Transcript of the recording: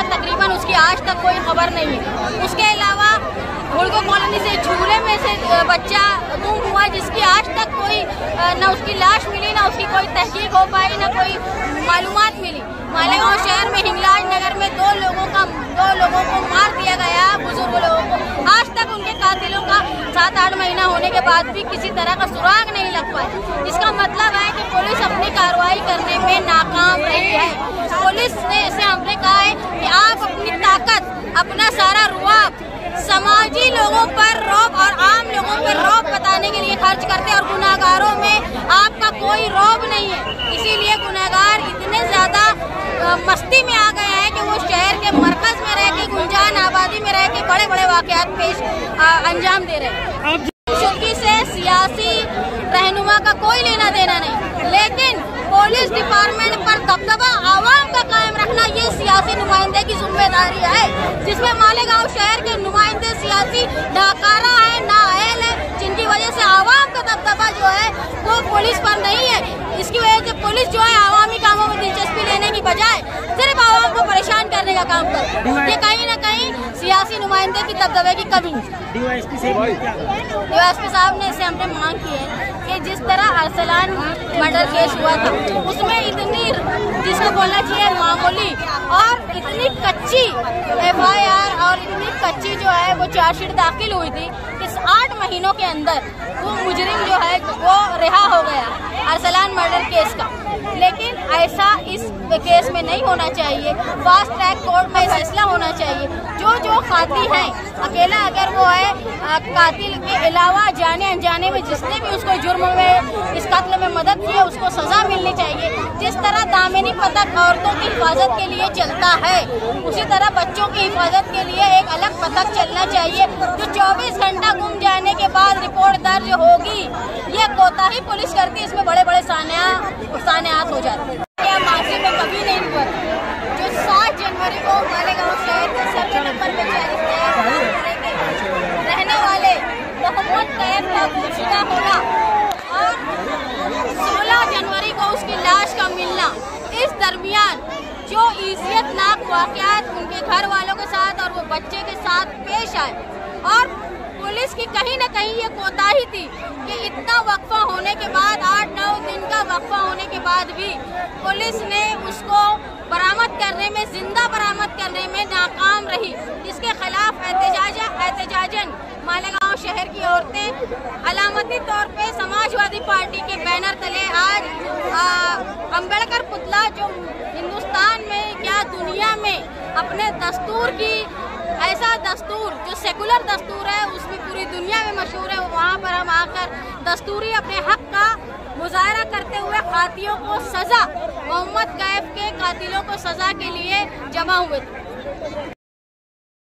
तकरीबन उसकी आज तक कोई खबर नहीं है। उसके अलावा हुड़को कॉलोनी से झूले में से बच्चा गुम हुआ, जिसकी आज तक कोई न उसकी लाश मिली, ना उसकी कोई तहकीक हो पाई, ना कोई मालूमात मिली। मालेगांव शहर में हिंगलाज नगर में दो लोगों को मार दिया गया, बुजुर्ग लोगों को। आज तक उनके कातिलों का 7-8 महीना होने के बाद भी किसी तरह का सुराग नहीं लग पाया। इसका मतलब है कि पुलिस अपनी कार्रवाई करने में नाकाम रही है। पुलिस ने इसे हमने कहा है कि आप अपनी ताकत, अपना सारा रुआब समाजी लोगों पर रौब और आम लोगों पर रौब बताने के लिए खर्च करते, और गुनाहगारों में आपका कोई रौब नहीं है। इसीलिए गुनाहगार इतने ज्यादा मस्ती में आ गए हैं कि वो शहर के मरकज में रह के, गुंजान आबादी में रह के बड़े बड़े वाकयात पेश अंजाम दे रहे हैं। चूंकि से सियासी रहनुमा का कोई लेना देना नहीं, लेकिन पुलिस डिपार्टमेंट पर दबदबा आवाम का कायम रखना ये सियासी नुमाइंदे की जिम्मेदारी है, जिसमें मालेगांव शहर के नुमाइंदे सियासी डाकारा है, नाअहल है, जिनकी वजह से आवाम का दबदबा जो है वो पुलिस पर नहीं है। इसकी वजह से पुलिस जो है आवामी कामों में दिलचस्पी लेने की बजाय सिर्फ आवाम को परेशान करने का काम करती है। ये कहीं न कहीं सियासी नुमाइंदे की दबदबे की कमी है। डीवाईएसपी साहब ने इससे हमने मांग की है कि जिस तरह अरसलान मर्डर केस हुआ था, उसमें इतनी, जिसको बोलना चाहिए मामूली और इतनी कच्ची FIR और इतनी कच्ची जो है वो चार्जशीट दाखिल हुई थी, इस 8 महीनों के अंदर वो मुजरिम जो है वो रिहा हो गया अरसलान मर्डर केस का। लेकिन ऐसा इस केस में नहीं होना चाहिए। फास्ट ट्रैक कोर्ट में फैसला होना चाहिए। जो कातिल है, अकेला अगर वो है, कातिल के अलावा जाने अनजाने में जिसने भी उसको जुर्म में, इस कत्ल में मदद की है, उसको सजा मिलनी चाहिए। जिस तरह दामिनी पथक औरतों की हिफाजत के लिए चलता है, उसी तरह बच्चों की हिफाजत के लिए एक अलग पथक चलना चाहिए, जो 24 घंटा गुम जाने के बाद रिपोर्ट दर्ज होगी। ये कोताही पुलिस करती है, इसमें बड़े बड़े सान्यात हो जाते हैं। माजी में कभी नहीं हुआ जो 7 जनवरी को मालेगांव शहर के सर्वे नंबर 45 रहने वाले मोहम्मद कैफ का गुमशुदा होना और 16 जनवरी को उसकी लाश का मिलना, इस दरमियान जो इज्जतनाक वाकयात उनके घर वालों के साथ और वो बच्चे के साथ पेश आए, और पुलिस की कहीं न कहीं ये कोताही थी कि इतना वक्फा होने के बाद, 8-9 दिन का वक्फा होने के बाद भी पुलिस ने उसको बरामद करने में, जिंदा बरामद करने में नाकाम रही। इसके खिलाफ एहतजाजन मालेगांव शहर की औरतें अलामती तौर पे समाजवादी पार्टी के बैनर तले आज अम्बेडकर पुतला, जो हिंदुस्तान में क्या दुनिया में अपने दस्तूर की, ऐसा दस्तूर जो सेकुलर दस्तूर है, उसमें पूरी दुनिया में मशहूर है, वहाँ पर हम आकर दस्तूरी अपने हक का मुजाहरा करते हुए कातिलों को सजा, मोहम्मद कैफ के कातिलों को सजा के लिए जमा हुए थे।